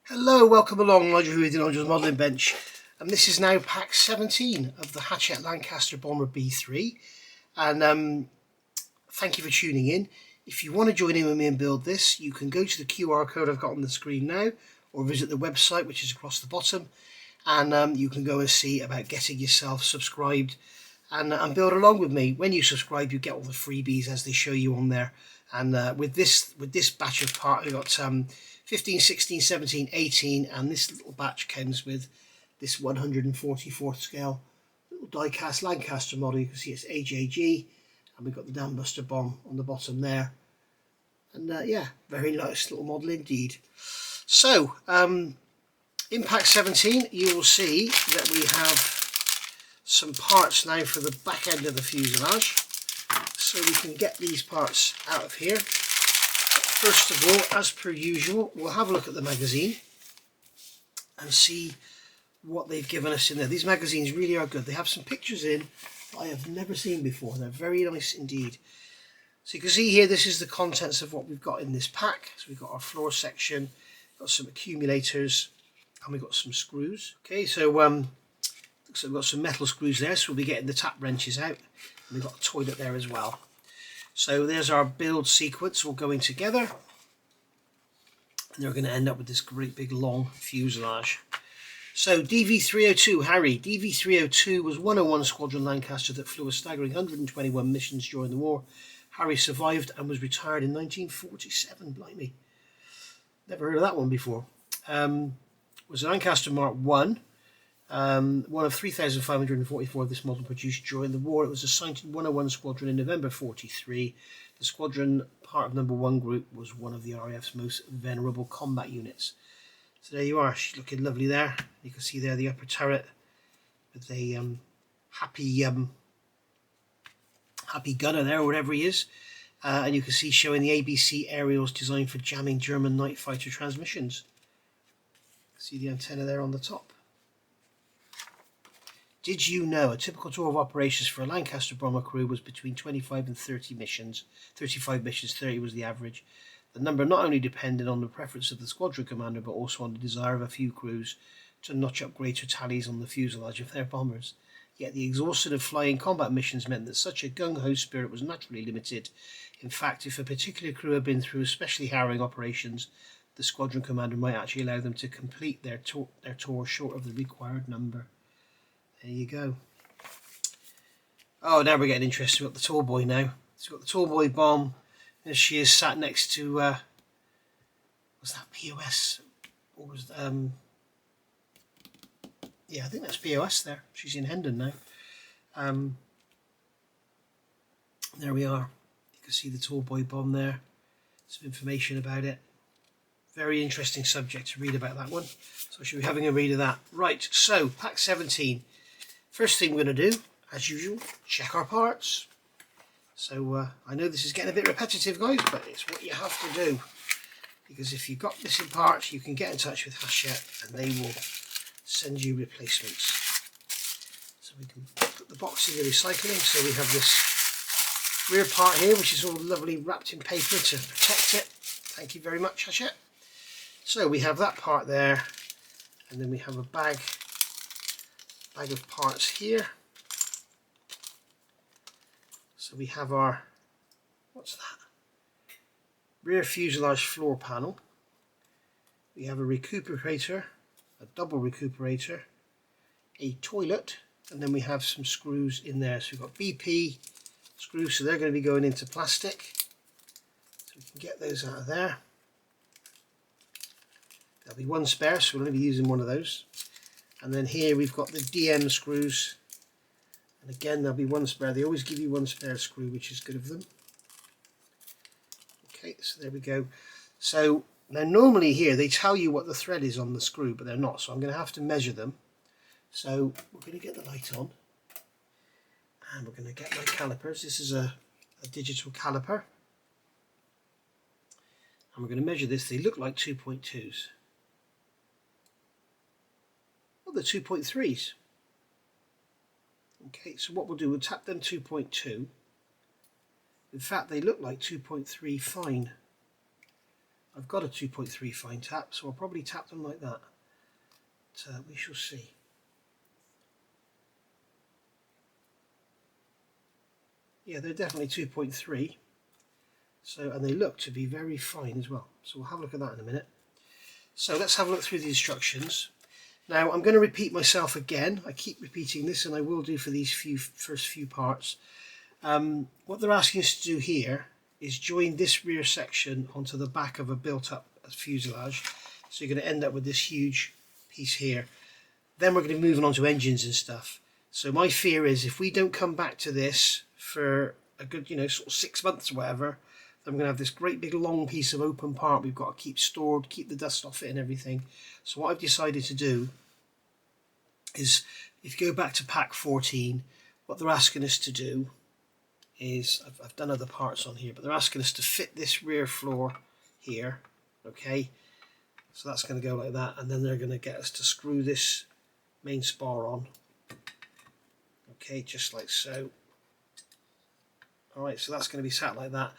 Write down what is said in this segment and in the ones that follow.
Hello, welcome along, Nigel with the Nigel's Modelling Bench, and this is now pack 17 of the Hachette Lancaster Bomber B.III, and thank you for tuning in. If you want to join in with me and build this, you can go to the QR code I've got on the screen now, or visit the website which is across the bottom, and you can go and see about getting yourself subscribed and build along with me. When you subscribe, you get all the freebies as they show you on there. And with this batch of part, we've got 15, 16, 17, 18, and this little batch comes with this 144th scale little die-cast Lancaster model. You can see it's AJG, and we've got the Dambuster bomb on the bottom there. And yeah, very nice little model indeed. So, in pack 17, you will see that we have some parts now for the back end of the fuselage. So we can get these parts out of here. First of all, as per usual, we'll have a look at the magazine and see what they've given us in there. These magazines really are good. They have some pictures in that I have never seen before. They're very nice indeed. So you can see here, this is the contents of what we've got in this pack. So we've got our floor section, got some accumulators, and we've got some screws. Okay, so looks like we've got some metal screws there, so we'll be getting the tap wrenches out. And we've got a toilet there as well. So there's our build sequence all going together. And they're going to end up with this great big long fuselage. So DV-302, Harry. DV-302 was 101 Squadron Lancaster that flew a staggering 121 missions during the war. Harry survived and was retired in 1947, blimey. Never heard of that one before. Was a Lancaster Mark 1. One of 3,544 of this model produced during the war. It was assigned to 101 Squadron in November 43. The squadron part of number 1 group was one of the RAF's most venerable combat units. So there you are, she's looking lovely there. You can see there the upper turret with a happy gunner there, or whatever he is. And you can see showing the ABC aerials designed for jamming German night fighter transmissions. See the antenna there on the top. Did you know a typical tour of operations for a Lancaster bomber crew was between 25 and 30 missions? 35 missions, 30 was the average. The number not only depended on the preference of the squadron commander, but also on the desire of a few crews to notch up greater tallies on the fuselage of their bombers. Yet the exhaustion of flying combat missions meant that such a gung-ho spirit was naturally limited. In fact, if a particular crew had been through especially harrowing operations, the squadron commander might actually allow them to complete their tour short of the required number. There you go. Oh, now we're getting interested. We've got the tall boy now. So we've got the tall boy bomb. There she is, sat next to, was that POS? Or was yeah, I think that's POS there. She's in Hendon now. There we are. You can see the tall boy bomb there. Some information about it. Very interesting subject to read about that one. So I should be having a read of that. Right, so pack 17. First thing we're going to do, as usual, check our parts. So I know this is getting a bit repetitive, guys, but it's what you have to do. Because if you've got missing parts, you can get in touch with Hachette and they will send you replacements. So we can put the box in the recycling. So we have this rear part here, which is all lovely wrapped in paper to protect it. Thank you very much, Hachette. So we have that part there, and then we have a bag of parts here. So we have our, what's that? Rear fuselage floor panel. We have a recuperator, a double recuperator, a toilet, and then we have some screws in there. So we've got BP screws, so they're going to be going into plastic. So we can get those out of there. There'll be one spare, so we'll only be using one of those. And then here we've got the DM screws. And again, there'll be one spare. They always give you one spare screw, which is good of them. Okay, so there we go. So now normally here they tell you what the thread is on the screw, but they're not. So I'm going to have to measure them. So we're going to get the light on. And we're going to get my calipers. This is a digital caliper. And we're going to measure this. They look like 2.2s. Oh, they're 2.3s. Okay, so what we'll do, we'll tap them 2.2. In fact, they look like 2.3 fine. I've got a 2.3 fine tap, so I'll probably tap them like that. We shall see. Yeah, they're definitely 2.3. So, and they look to be very fine as well. So we'll have a look at that in a minute. So let's have a look through the instructions. Now I'm going to repeat myself again. I keep repeating this, and I will do for these first few parts. What they're asking us to do here is join this rear section onto the back of a built-up fuselage. So you're going to end up with this huge piece here. Then we're going to be moving on to engines and stuff. So my fear is if we don't come back to this for a good, sort of 6 months or whatever, then we're going to have this great big long piece of open part we've got to keep stored, keep the dust off it and everything. So what I've decided to do is, if you go back to pack 14, what they're asking us to do is, I've done other parts on here, but they're asking us to fit this rear floor here, okay? So that's going to go like that, and then they're going to get us to screw this main spar on, okay, just like so. Alright, so that's going to be sat like that.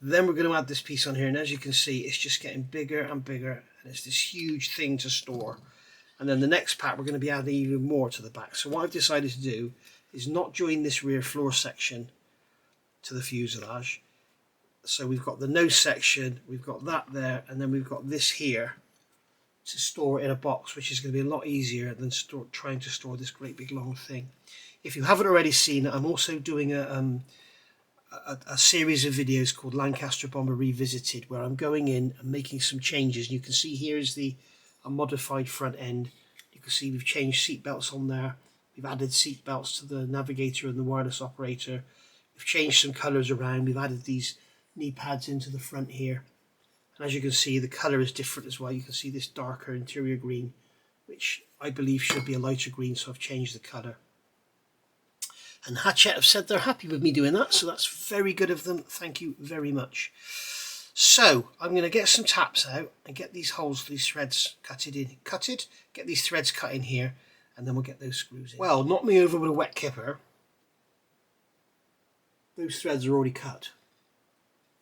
Then we're going to add this piece on here, and as you can see, it's just getting bigger and bigger, and it's this huge thing to store. And then the next pack, we're going to be adding even more to the back. So what I've decided to do is not join this rear floor section to the fuselage. So we've got the nose section, we've got that there, and then we've got this here to store in a box, which is going to be a lot easier than trying to store this great big long thing. If you haven't already seen it, I'm also doing a series of videos called Lancaster Bomber Revisited, where I'm going in and making some changes. You can see here is a modified front end. You can see we've changed seat belts on there. We've added seat belts to the navigator and the wireless operator. We've changed some colours around. We've added these knee pads into the front here. And as you can see, the colour is different as well. You can see this darker interior green, which I believe should be a lighter green, so I've changed the colour. And Hachette have said they're happy with me doing that, so that's very good of them. Thank you very much. So I'm going to get some taps out and get these holes, these threads get these threads cut in here, and then we'll get those screws in. Well, knock me over with a wet kipper. Those threads are already cut.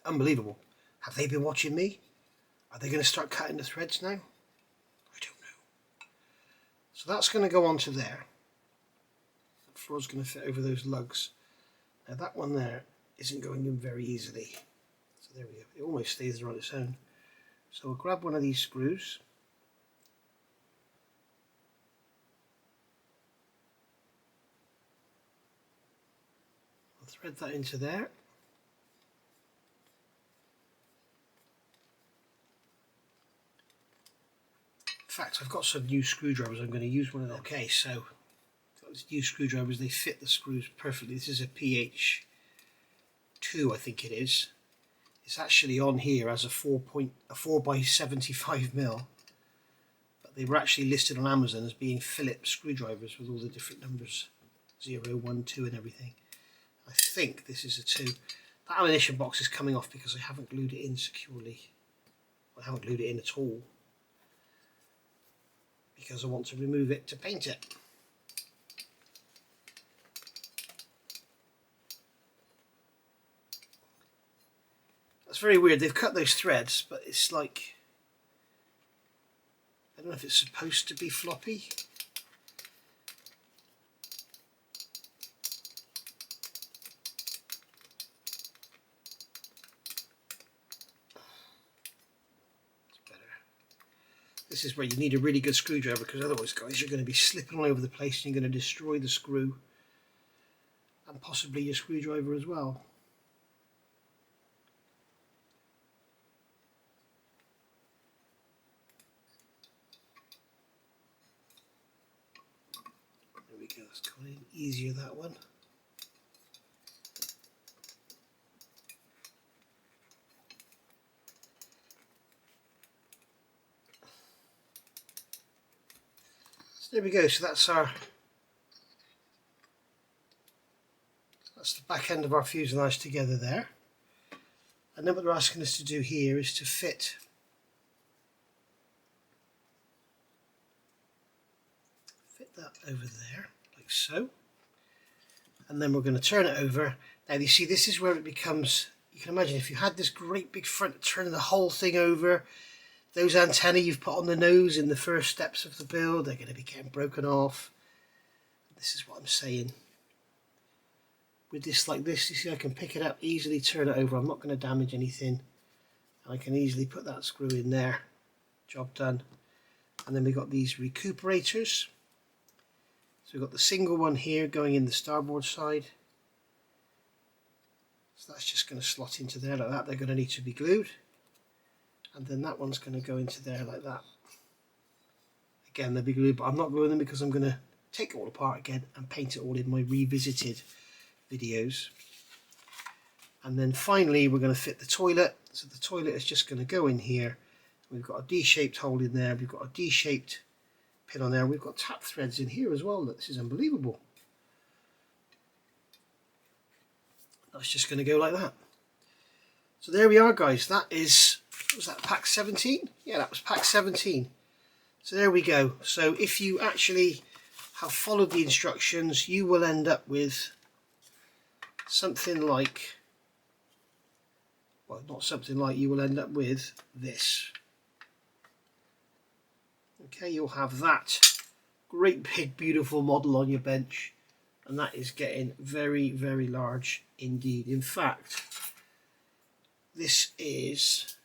Unbelievable. Have they been watching me? Are they going to start cutting the threads now? I don't know. So that's going to go onto there. The floor's going to fit over those lugs. Now that one there isn't going in very easily. So there we go. It almost stays there on its own. So we'll grab one of these screws. I'll thread that into there. In fact, I've got some new screwdrivers. I'm going to use one of them. Okay, so these new screwdrivers, they fit the screws perfectly. This is a PH2, I think it is. It's actually on here as a 4 by 75 mil, but they were actually listed on Amazon as being Phillips screwdrivers with all the different numbers, 0, 1, 2 and everything. I think this is a 2. That ammunition box is coming off because I haven't glued it in securely. I haven't glued it in at all, because I want to remove it to paint it. That's very weird. They've cut those threads, but it's like, I don't know if it's supposed to be floppy. This is where you need a really good screwdriver, because otherwise, guys, you're going to be slipping all over the place and you're going to destroy the screw and possibly your screwdriver as well. There we go, that's going in easier, that one. There we go, so that's the back end of our fuselage together there. And then what they're asking us to do here is to fit that over there, like so. And then we're going to turn it over. Now you see, this is where it becomes you can imagine if you had this great big front turning the whole thing over, those antennae you've put on the nose in the first steps of the build, they're going to be getting broken off. This is what I'm saying. With this like this, you see I can pick it up, easily turn it over. I'm not going to damage anything. I can easily put that screw in there. Job done. And then we've got these recuperators. So we've got the single one here going in the starboard side. So that's just going to slot into there like that. They're going to need to be glued. And then that one's going to go into there like that. Again, they'll be glued, but I'm not gluing them because I'm going to take it all apart again and paint it all in my revisited videos. And then finally we're going to fit the toilet. So the toilet is just going to go in here. We've got a D-shaped hole in there. We've got a D-shaped pin on there. We've got tap threads in here as well. This is unbelievable. That's just going to go like that. So there we are, guys. That is, was that pack 17? Yeah, that was pack 17. So there we go. So if you actually have followed the instructions, you will end up with something like, well, not something like, you will end up with this. Okay, you'll have that great big beautiful model on your bench, and that is getting very, very large indeed. In fact, this is,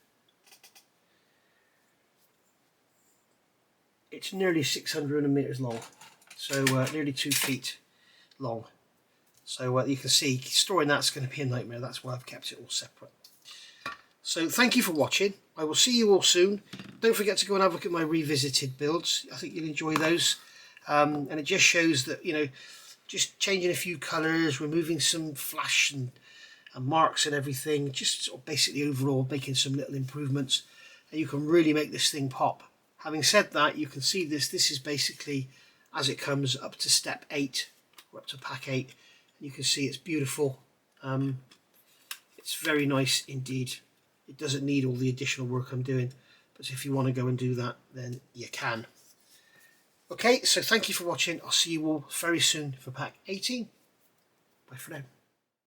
it's nearly 600 meters long, so nearly 2 feet long. So you can see storing that's going to be a nightmare. That's why I've kept it all separate. So thank you for watching. I will see you all soon. Don't forget to go and have a look at my revisited builds. I think you'll enjoy those. And it just shows that, you know, just changing a few colours, removing some flash and marks and everything, just sort of basically overall making some little improvements, and you can really make this thing pop. Having said that, you can see this is basically as it comes up to step 8 or up to pack 8. You can see it's beautiful. It's very nice indeed. It doesn't need all the additional work I'm doing, but if you want to go and do that, then you can. Okay, so thank you for watching. I'll see you all very soon for pack 18. Bye for now.